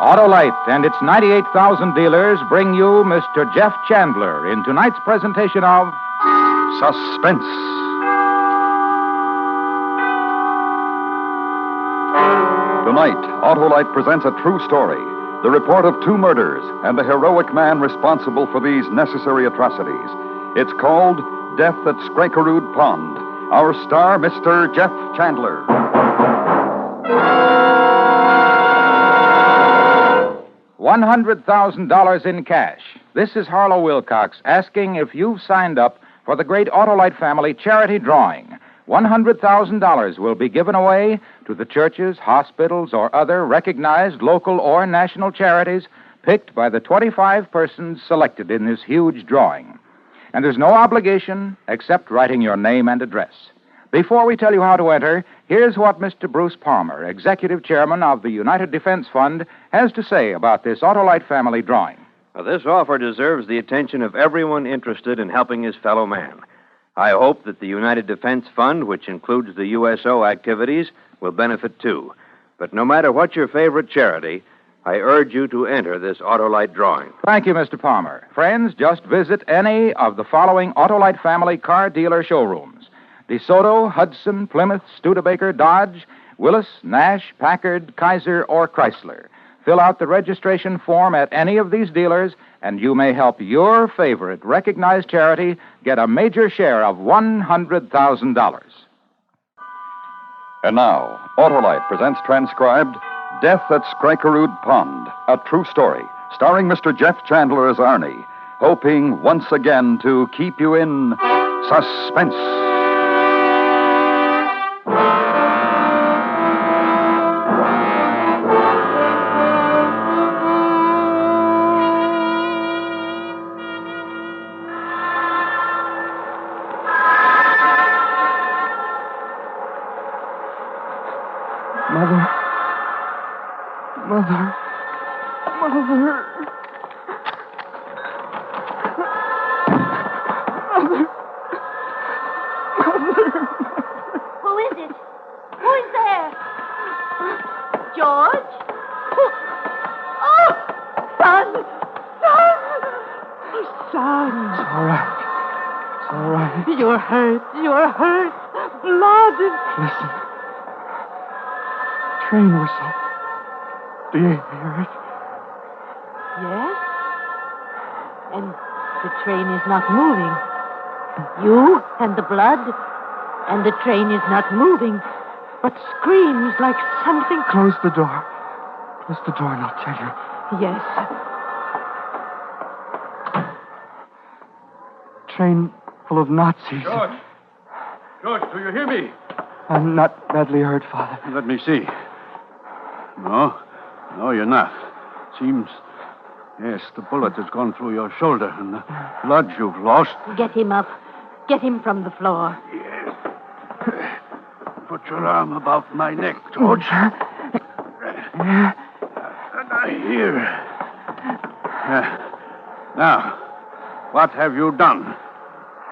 Autolite and its 98,000 dealers bring you Mr. Jeff Chandler in tonight's presentation of Suspense. Tonight, Autolite presents a true story. The report of two murders and the heroic man responsible for these necessary atrocities. It's called Death at Skirkerud Pond. Our star, Mr. Jeff Chandler. $100,000 in cash. This is Harlow Wilcox asking if you've signed up for the great Autolite family charity drawing. $100,000 will be given away to the churches, hospitals, or other recognized local or national charities picked by the 25 persons selected in this huge drawing. And there's no obligation except writing your name and address. Before we tell you how to enter, here's what Mr. Bruce Palmer, Executive Chairman of the United Defense Fund, has to say about this Autolite family drawing. This offer deserves the attention of everyone interested in helping his fellow man. I hope that the United Defense Fund, which includes the USO activities, will benefit too. But no matter what your favorite charity, I urge you to enter this Autolite drawing. Thank you, Mr. Palmer. Friends, just visit any of the following Autolite family car dealer showrooms: DeSoto, Hudson, Plymouth, Studebaker, Dodge, Willis, Nash, Packard, Kaiser, or Chrysler. Fill out the registration form at any of these dealers, and you may help your favorite recognized charity get a major share of $100,000. And now, Autolite presents transcribed Death at Skirkerud Pond, a true story, starring Mr. Jeff Chandler as Arnie, hoping once again to keep you in suspense. Mother. Who is it? Who is there? George? Oh, son! Son! It's all right. It's all right. You're hurt. Blood. Listen. Train whistle. Do you hear it? Yes? And the train is not moving. You and the blood, and the train is not moving, but screams like something... Close the door. Close the door and I'll tell you. Yes. Train full of Nazis. George, do you hear me? I'm not badly hurt, Father. Let me see. No, you're not. Seems, yes, the bullet has gone through your shoulder, and the blood you've lost. Get him up. Get him from the floor. Yes. Put your arm about my neck, George. And I hear. Now, what have you done?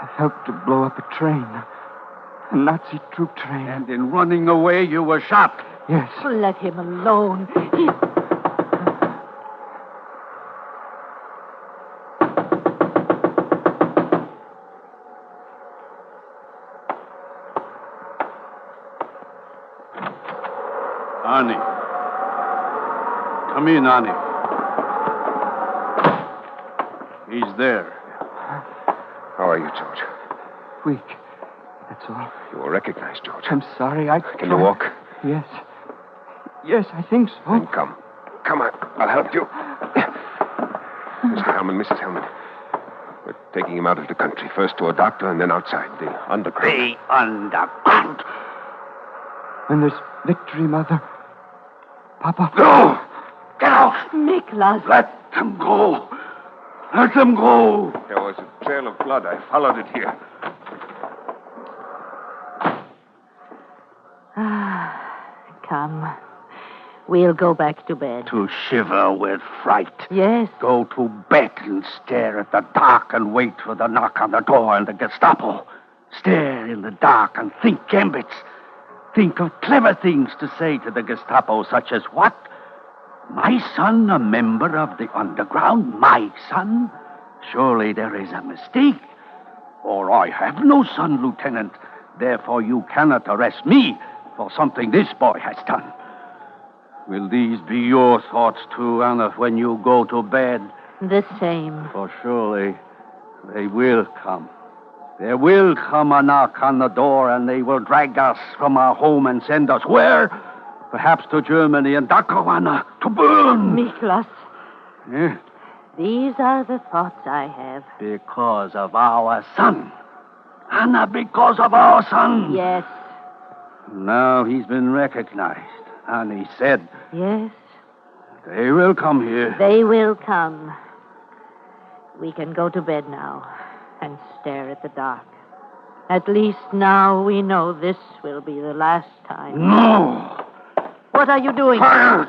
I've helped to blow up a train. A Nazi troop train. And in running away, you were shot. Yes. Let him alone. Arnie. Come in, Arnie. He's there. How are you, George? Weak. That's all. You were recognized, George. I'm sorry. I Can you walk? Yes. Yes, I think so. Then come. Come on. I'll help you. Mr. Hellman, Mrs. Hellman. We're taking him out of the country. First to a doctor and then outside, the underground. The underground. When there's victory, Mother. Papa. No! Get out! Miklas. Let them go. Let them go. There was a trail of blood. I followed it here. Come. We'll go back to bed. To shiver with fright. Yes. Go to bed and stare at the dark and wait for the knock on the door and the Gestapo. Stare in the dark and think gambits. Think of clever things to say to the Gestapo, such as what? My son, a member of the underground? My son? Surely there is a mistake. Or I have no son, Lieutenant. Therefore you cannot arrest me for something this boy has done. Will these be your thoughts, too, Anna, when you go to bed? The same. For surely they will come. There will come a knock on the door, and they will drag us from our home and send us where? Perhaps to Germany and Dachau, Anna, to burn. Miklas, Eh? these are the thoughts I have. Because of our son. Anna, because of our son. Yes, Now he's been recognized, and he said yes, they will come here. they will come. We can go to bed now and stare at the dark. At least now we know this will be the last time. No! What are you doing? Quiet!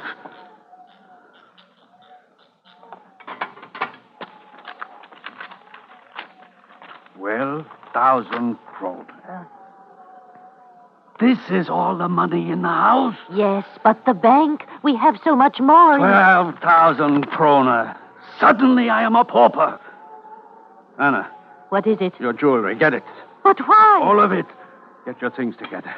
12,000 kroner. This is all the money in the house? Yes, but the bank, we have so much more. 12,000 kroner. Suddenly I am a pauper. Anna, What is it? your jewelry, get it. But why? All of it. Get your things together.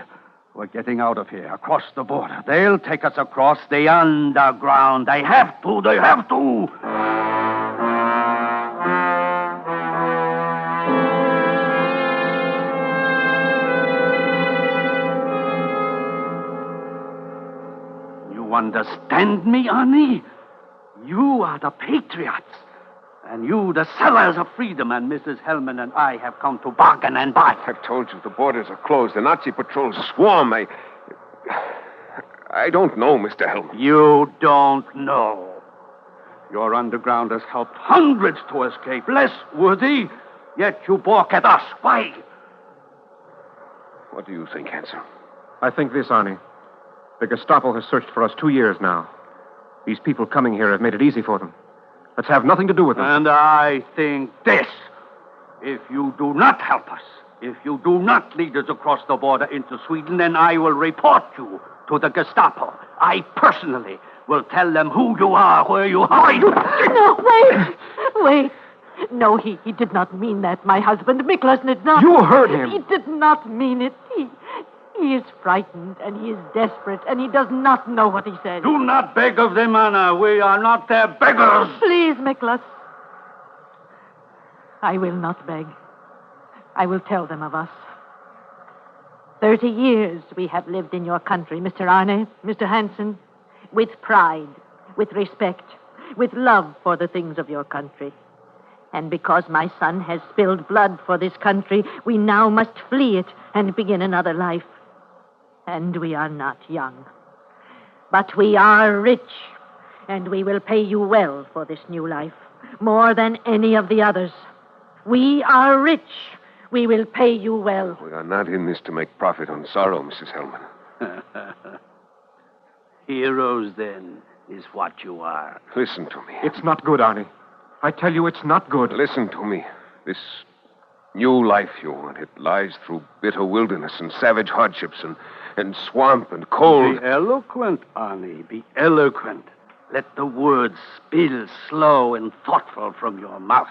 We're getting out of here, across the border. They'll take us across the underground. They have to. They have to. You understand me, Arnie? You are the patriots. And you, the sellers of freedom, and Mrs. Hellman and I have come to bargain and buy. I've told you the borders are closed. The Nazi patrols swarm. I don't know, Mr. Hellman. You don't know. Your underground has helped hundreds to escape, less worthy, yet you balk at us. Why? What do you think, Hanson? I think this, Arnie. The Gestapo has searched for us 2 years now. These people coming here have made it easy for them. Let's have nothing to do with them. And I think this. If you do not help us, if you do not lead us across the border into Sweden, then I will report you to the Gestapo. I personally will tell them who you are, where you hide. No, wait. No, he did not mean that. My husband, Miklas, did not. You heard him. He did not mean it. He is frightened, and he is desperate, and he does not know what he said. Do not beg of them, Anna. We are not their beggars. Please, Miklas. I will not beg. I will tell them of us. 30 years we have lived in your country, Mr. Arne, Mr. Hansen, with pride, with respect, with love for the things of your country. And because my son has spilled blood for this country, we now must flee it and begin another life. And we are not young. But we are rich, and we will pay you well for this new life, more than any of the others. We are rich. We will pay you well. We are not in this to make profit on sorrow, Mrs. Hellman. Heroes, then, is what you are. Listen to me. It's not good, Arnie. I tell you, it's not good. Listen to me. This new life you want, it lies through bitter wilderness and savage hardships and swamp and cold. Be eloquent, Arnie. Be eloquent. Let the words spill slow and thoughtful from your mouth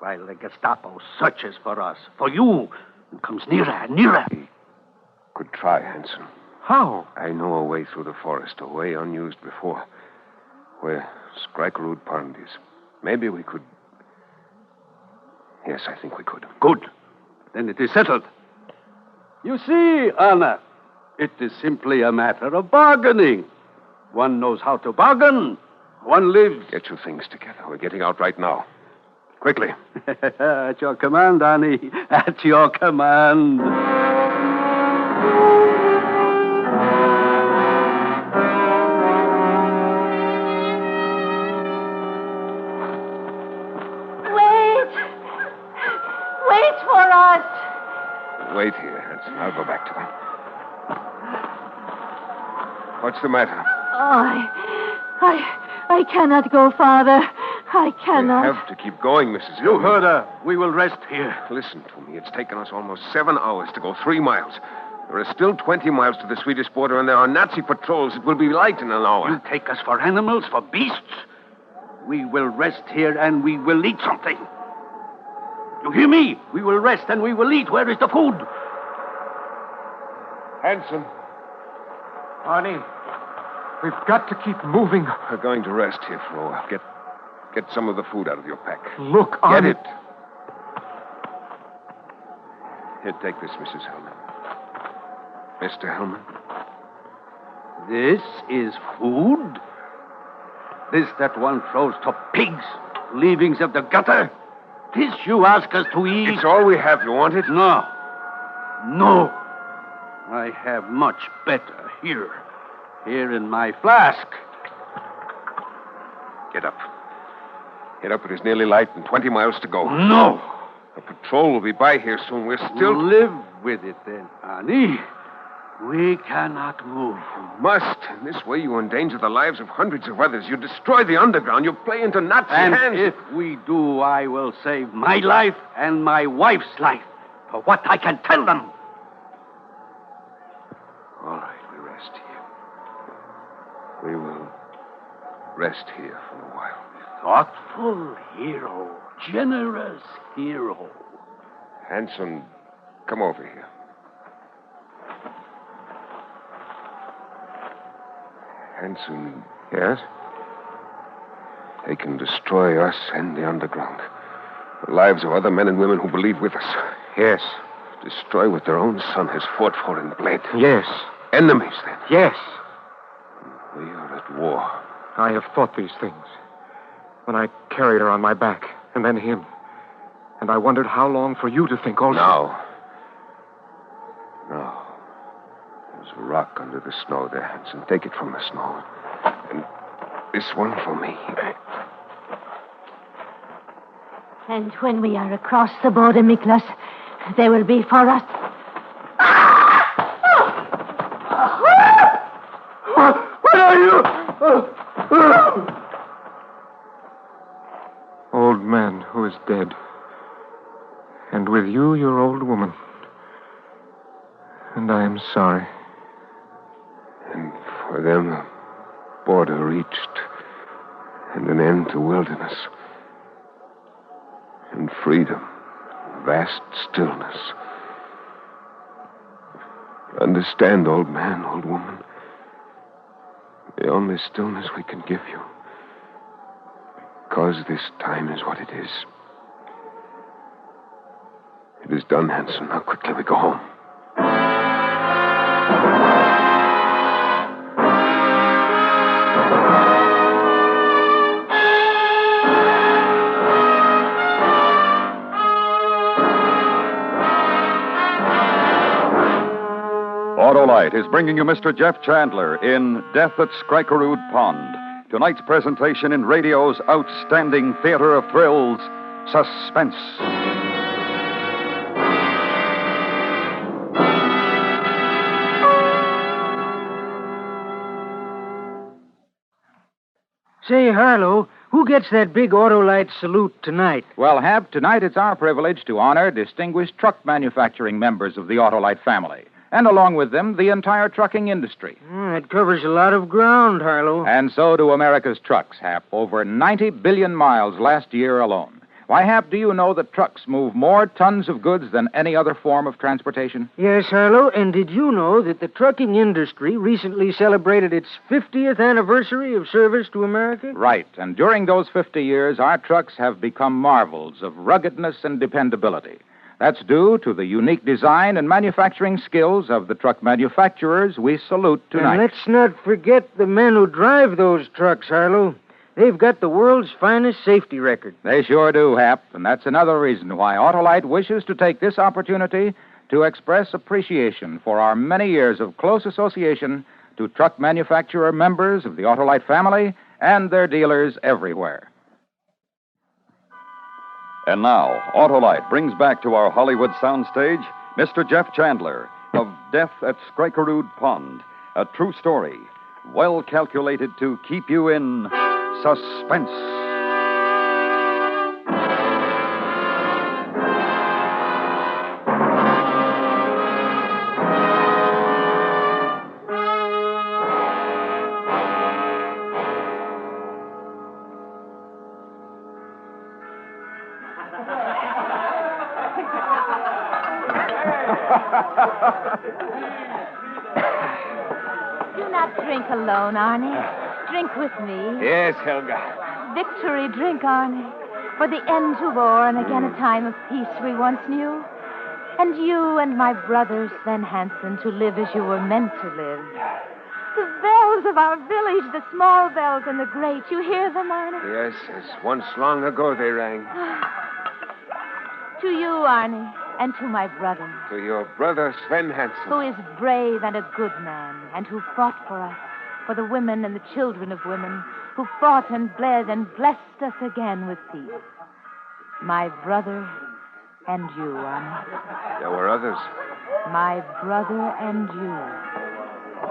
while the Gestapo searches for us, for you, and comes nearer and nearer. Could try, Hanson. How? I know a way through the forest, a way unused before, where Skirkerud Pond is. Maybe we could... Yes, I think we could. Good. Then it is settled. You see, Anna, it is simply a matter of bargaining. One knows how to bargain. One lives. Get your things together. We're getting out right now. Quickly. At your command, Arnie. At your command. Wait for us. Wait here, Hanson. I'll go back to them. What's the matter? I cannot go, Father. I cannot. We have to keep going, Mrs. You Hellman. heard her. We will rest here. Listen to me. It's taken us almost 7 hours to go 3 miles. There are still 20 miles to the Swedish border, and there are Nazi patrols. It will be light in an hour. You take us for animals, for beasts? We will rest here and we will eat something. You hear me? We will rest and we will eat. Where is the food? Hanson, Arnie, we've got to keep moving. we're going to rest here for a while. Get some of the food out of your pack. Look, Get Arnie. it. Here, take this, Mrs. Hellman. Mr. Hellman. This is food? This that one throws to pigs, leavings of the gutter? This you ask us to eat? It's all we have. You want it? No. No. I have much better here. Here in my flask. Get up. Get up. It is nearly light and 20 miles to go. No. A patrol will be by here soon. We're still... Live with it then, Annie. We cannot move. You must. In this way, you endanger the lives of hundreds of others. You destroy the underground. You play into Nazi And hands. if we do, I will save my life and my wife's life. For what I can tell them. All right, we rest here. We will rest here for a while. Thoughtful hero. Generous hero. Hanson, come over here. Hanson, Yes? they can destroy us and the underground. The lives of other men and women who believe with us. Yes. Destroy what their own son has fought for and bled. Yes. Enemies, then. Yes. We are at war. I have thought these things. When I carried her on my back, and then him. And I wondered how long for you to think also. Now. There's a rock under the snow there, Hanson. Take it from the snow. And this one for me. And when we are across the border, Miklas, they will be for us. What are you? Old man who is dead. And with you, your old woman. And I am sorry. And for them, a border reached. And an end to wilderness. And freedom. Vast stillness. Understand, old man, old woman. The only stillness we can give you. Because this time is what it is. It is done, Hanson. Now quickly we go home. Autolite is bringing you Mr. Jeff Chandler in Death at Skirkerud Pond. Tonight's presentation in radio's outstanding theater of thrills, Suspense. Say, Harlow, who gets that big Autolite salute tonight? Well, Hap, tonight it's our privilege to honor distinguished truck manufacturing members of the Autolite family, and along with them, the entire trucking industry. It covers a lot of ground, Harlow. And so do America's trucks, Hap. Over 90 billion miles last year alone. Why, Hap, do you know that trucks move more tons of goods than any other form of transportation? Yes, Harlow, and did you know that the trucking industry recently celebrated its 50th anniversary of service to America? Right, and during those 50 years, our trucks have become marvels of ruggedness and dependability. That's due to the unique design and manufacturing skills of the truck manufacturers we salute tonight. And let's not forget the men who drive those trucks, Harlow. They've got the world's finest safety record. They sure do, Hap, and that's another reason why Autolite wishes to take this opportunity to express appreciation for our many years of close association to truck manufacturer members of the Autolite family and their dealers everywhere. And now, Autolite brings back to our Hollywood soundstage Mr. Jeff Chandler of Death at Skirkerud Pond, a true story, well calculated to keep you in suspense. Do not drink alone, Arnie. Drink with me. Yes, Helga. Victory drink, Arnie. For the end to war and again a time of peace we once knew. And you and my brother, Sven Hansen, to live as you were meant to live. The bells of our village, the small bells and the great, you hear them, Arnie? Yes, as once long ago they rang. To you, Arnie, and to my brother, To your brother, Sven Hansen. who is brave and a good man, and who fought for us, for the women and the children of women, who fought and bled and blessed us again with peace. My brother and you, Arnie. There were others. My brother and you.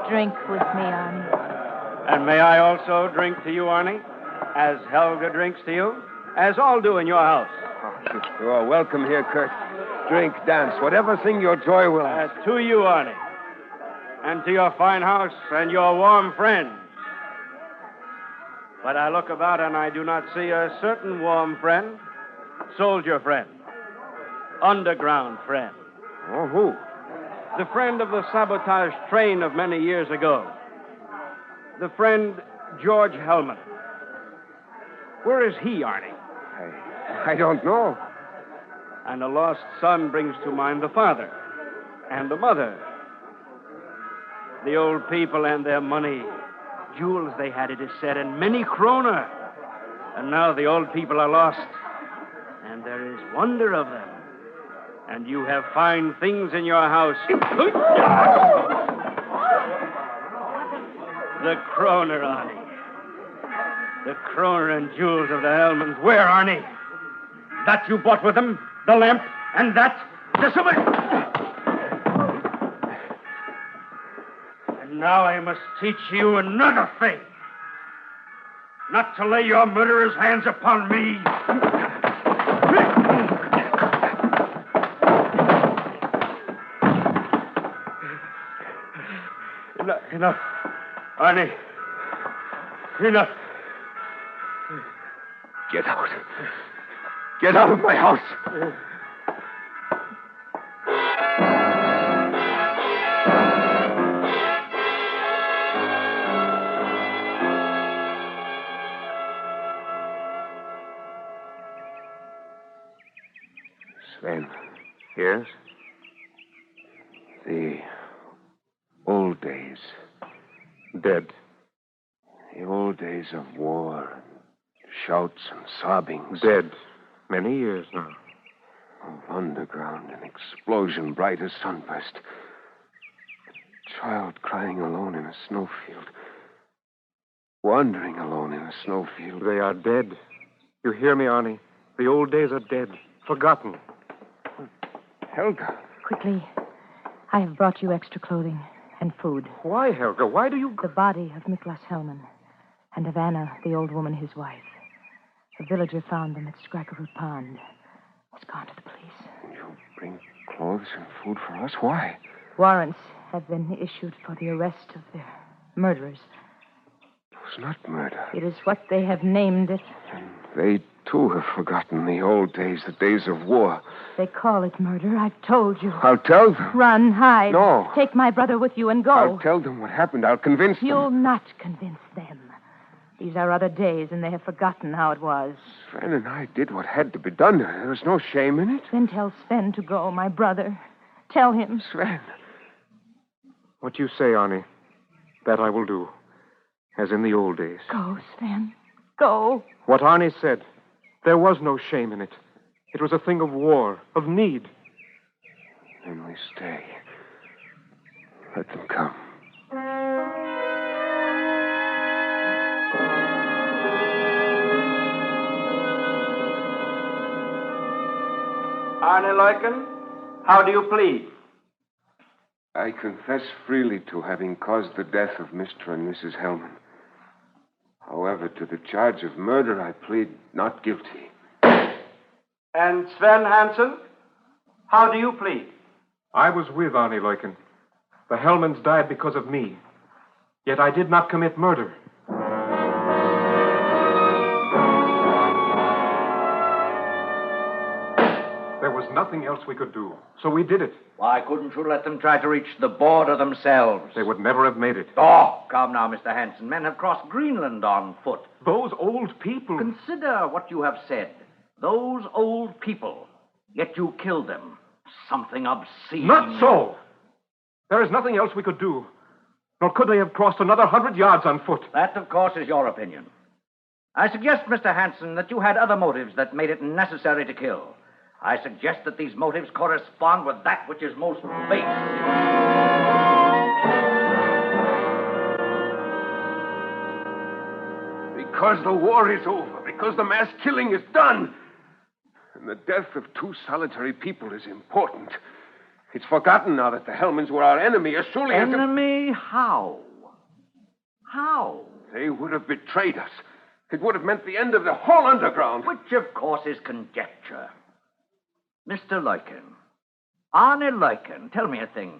Drink with me, Arnie. And may I also drink to you, Arnie, as Helga drinks to you, as all do in your house. Oh, you are welcome here, Kurt. Drink, dance, whatever thing your joy will ask. To you, Arnie, and to your fine house and your warm friends. But I look about and I do not see a certain warm friend, soldier friend, underground friend. Oh, who? The friend of the sabotaged train of many years ago. The friend George Hellman. Where is he, Arnie? I don't know. And a lost son brings to mind the father and the mother. The old people and their money. Jewels they had, it is said, and many kroner. And now the old people are lost. And there is wonder of them. And you have fine things in your house. The kroner, Arnie. The kroner and jewels of the Hellmans. Where, Arnie? That you bought with them? The lamp? And that? The silver? And now I must teach you another thing. Not to lay your murderer's hands upon me. Enough. Arnie. Enough. Get out. Get out of my house. Sven. Yes? The old days. Dead. The old days of war and shouts and sobbings. Dead. Many years now. Of underground and explosion bright as sunburst. A child crying alone in a snowfield. Wandering alone in a snowfield. They are dead. You hear me, Arnie? The old days are dead. Forgotten. Helga. Quickly, I have brought you extra clothing and food. Why, Helga? Why do you... The body of Miklas Hellman and of Anna, the old woman, his wife. A villager found them at Skirkerud Pond. He's gone to the police. You bring clothes and food for us? Why? Warrants have been issued for the arrest of their murderers. It was not murder. It is what they have named it. And they, too, have forgotten the old days, the days of war. They call it murder. I've told you. I'll tell them. Run, hide. No. Take my brother with you and go. I'll tell them what happened. I'll convince them. You'll not convince them. These are other days, and they have forgotten how it was. Sven and I did what had to be done. There was no shame in it. Then tell Sven to go, my brother. Tell him. Sven. What you say, Arnie, that I will do. As in the old days. Go, Sven. Go. What Arnie said. There was no shame in it. It was a thing of war, of need. Then we stay. Let them come. Arne Leuken, how do you plead? I confess freely to having caused the death of Mr. and Mrs. Hellman. However, to the charge of murder, I plead not guilty. And Sven Hansen, how do you plead? I was with Arnie Leuken. The Hellmans died because of me. Yet I did not commit murder. There was nothing else we could do, so we did it. Why couldn't you let them try to reach the border themselves? They would never have made it. Oh, come now, Mr. Hanson. Men have crossed Greenland on foot. Those old people. Consider what you have said. Those old people. Yet you killed them. Something obscene. Not so. There is nothing else we could do. Nor could they have crossed another 100 yards on foot. That, of course, is your opinion. I suggest, Mr. Hanson, that you had other motives that made it necessary to kill. I suggest that these motives correspond with that which is most base. Because the war is over, because the mass killing is done. And the death of 2 solitary people is important. It's forgotten now that the Hellmans were our enemy as surely as... Enemy? How? How? They would have betrayed us. It would have meant the end of the whole underground. Which, of course, is conjecture. Mr. Lycan. Arne Lycan, tell me a thing.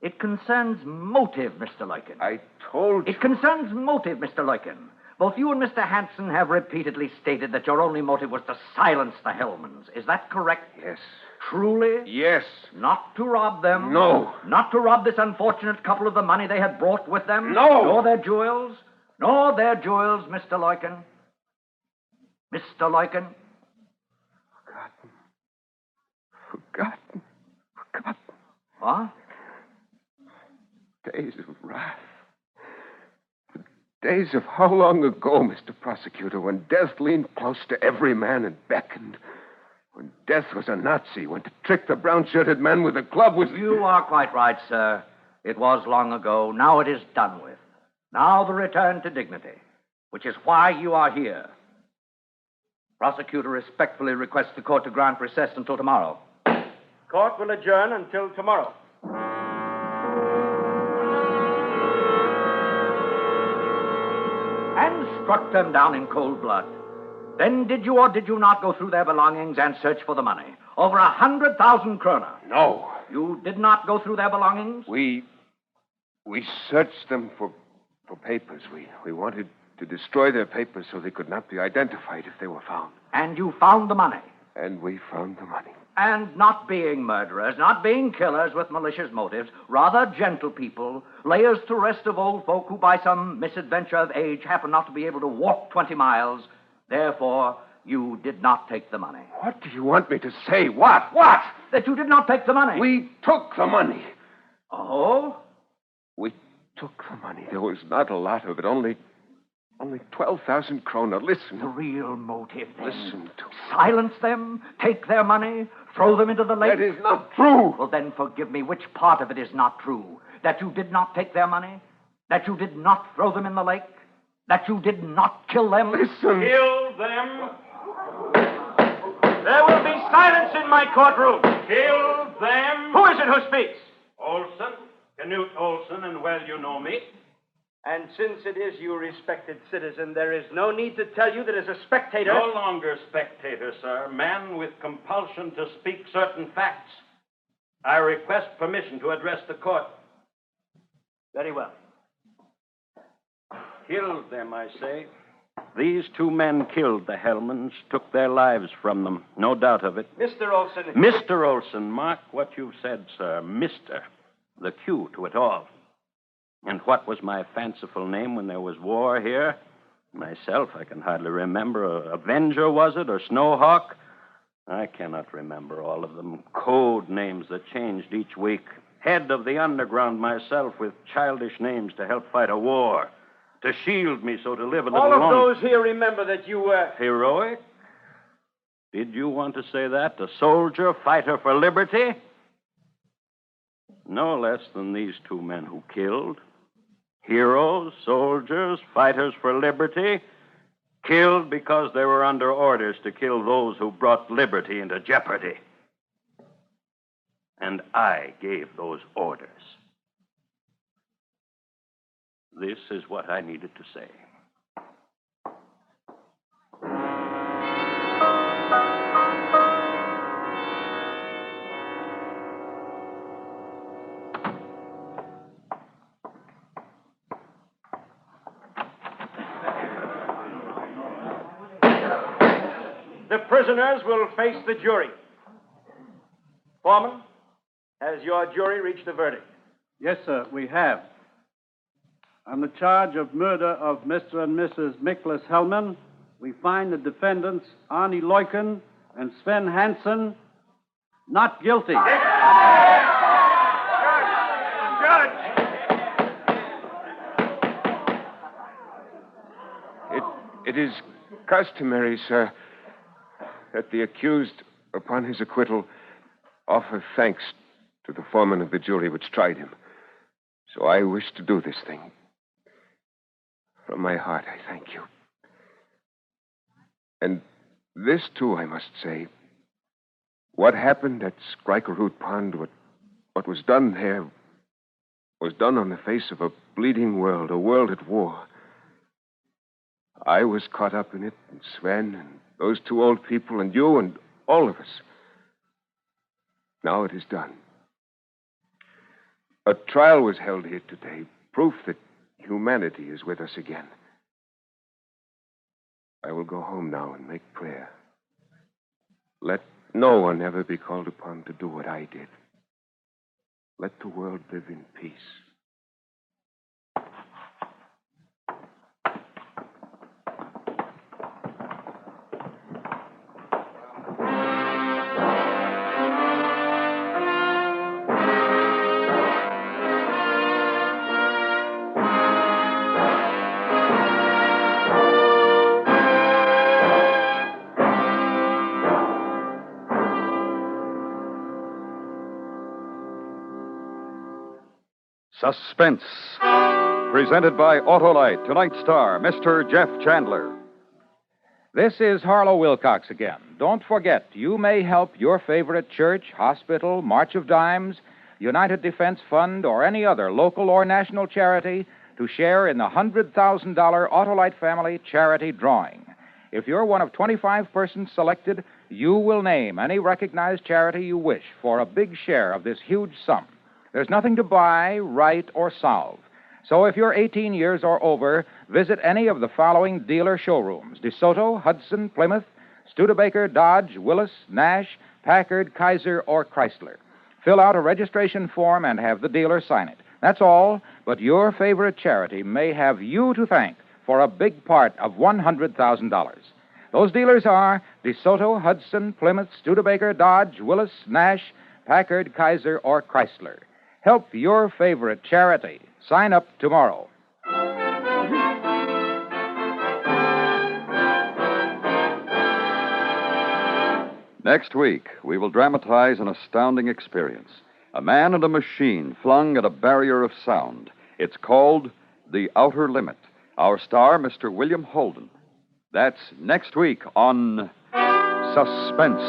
It concerns motive, Mr. Lycan. I told you. It concerns motive, Mr. Lycan. Both you and Mr. Hanson have repeatedly stated that your only motive was to silence the Hellmans. Is that correct? Yes. Truly? Yes. Not to rob them? No. Not to rob this unfortunate couple of the money they had brought with them? No. Nor their jewels? Nor their jewels, Mr. Lycan? Mr. Lycan? Forgotten. What? Days of wrath. The days of how long ago, Mr. Prosecutor, when death leaned close to every man and beckoned. When death was a Nazi, when to trick the brown-shirted man with a club was... You are quite right, sir. It was long ago. Now it is done with. Now the return to dignity, which is why you are here. Prosecutor respectfully requests the court to grant recess until tomorrow. Court will adjourn until tomorrow. And struck them down in cold blood. Then did you or did you not go through their belongings and search for the money? Over 100,000 kroner. No. You did not go through their belongings? We searched them for papers. We wanted to destroy their papers so they could not be identified if they were found. And you found the money? And we found the money. And not being murderers, not being killers with malicious motives, rather gentle people, layers to rest of old folk who by some misadventure of age happen not to be able to walk 20 miles. Therefore, you did not take the money. What do you want me to say? What? What? That you did not take the money. We took the money. Oh? We took the money. There was not a lot of it, only 12,000 kroner. Listen. The real motive, then. Listen to me. Silence them, take their money, throw them into the lake. That is not true. Well, then forgive me. Which part of it is not true? That you did not take their money? That you did not throw them in the lake? That you did not kill them? Listen. Kill them. There will be silence in my courtroom. Kill them. Who is it who speaks? Olson, Knut Olson, and well you know me. And since it is you, respected citizen, there is no need to tell you that as a spectator... No longer spectator, sir. Man with compulsion to speak certain facts. I request permission to address the court. Very well. Killed them, I say. These 2 men killed the Hellmans, took their lives from them. No doubt of it. Mr. Olson... Mr. Olson, mark what you've said, sir. Mr. The cue to it all. And what was my fanciful name when there was war here? Myself, I can hardly remember. Avenger, was it? Or Snowhawk? I cannot remember all of them. Code names that changed each week. Head of the underground myself with childish names to help fight a war. To shield me so to live a little All of longer. those here remember that you were... Heroic? Did you want to say that? A soldier, fighter for liberty? No less than these 2 men who killed. Heroes, soldiers, fighters for liberty, killed because they were under orders to kill those who brought liberty into jeopardy. And I gave those orders. This is what I needed to say. The prisoners will face the jury. Foreman, has your jury reached a verdict? Yes, sir, we have. On the charge of murder of Mr. and Mrs. Miklas Hellman, we find the defendants Arnie Leuken and Sven Hansen not guilty. It is customary, sir, that the accused, upon his acquittal, offer thanks to the foreman of the jury which tried him. So I wish to do this thing. From my heart, I thank you. And this, too, I must say. What happened at Skirkerud Pond, what was done there, was done on the face of a bleeding world, a world at war. I was caught up in it, and Sven, and those two old people, and you, and all of us. Now it is done. A trial was held here today, proof that humanity is with us again. I will go home now and make prayer. Let no one ever be called upon to do what I did. Let the world live in peace. Suspense. Presented by Autolite. Tonight's star, Mr. Jeff Chandler. This is Harlow Wilcox again. Don't forget, you may help your favorite church, hospital, March of Dimes, United Defense Fund, or any other local or national charity to share in the $100,000 Autolite Family Charity Drawing. If you're one of 25 persons selected, you will name any recognized charity you wish for a big share of this huge sum. There's nothing to buy, write, or solve. So if you're 18 years or over, visit any of the following dealer showrooms: DeSoto, Hudson, Plymouth, Studebaker, Dodge, Willis, Nash, Packard, Kaiser, or Chrysler. Fill out a registration form and have the dealer sign it. That's all, but your favorite charity may have you to thank for a big part of $100,000. Those dealers are DeSoto, Hudson, Plymouth, Studebaker, Dodge, Willis, Nash, Packard, Kaiser, or Chrysler. Help your favorite charity. Sign up tomorrow. Next week, we will dramatize an astounding experience. A man and a machine flung at a barrier of sound. It's called The Outer Limit. Our star, Mr. William Holden. That's next week on Suspense.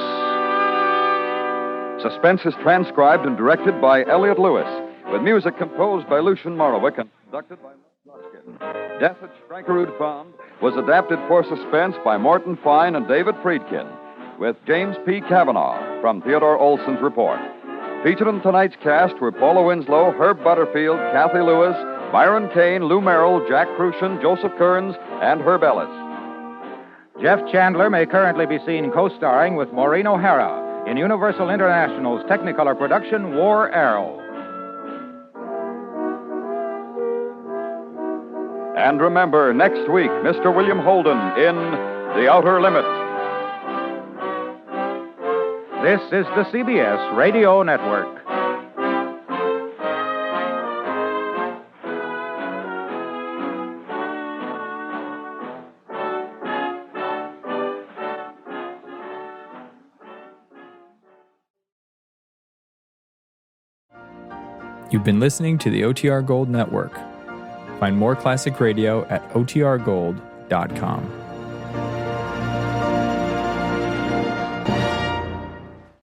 Suspense is transcribed and directed by Elliott Lewis, with music composed by Lucian Morowick and conducted by Luskin. Death at Skirkerud Pond was adapted for Suspense by Morton Fine and David Friedkin, with James P. Cavanaugh from Theodore Olson's report. Featured in tonight's cast were Paula Winslow, Herb Butterfield, Kathy Lewis, Byron Kane, Lou Merrill, Jack Crucian, Joseph Kearns, and Herb Ellis. Jeff Chandler may currently be seen co-starring with Maureen O'Hara in Universal International's Technicolor production, War Arrow. And remember, next week, Mr. William Holden in The Outer Limit. This is the CBS Radio Network. You've been listening to the OTR Gold Network. Find more classic radio at otrgold.com.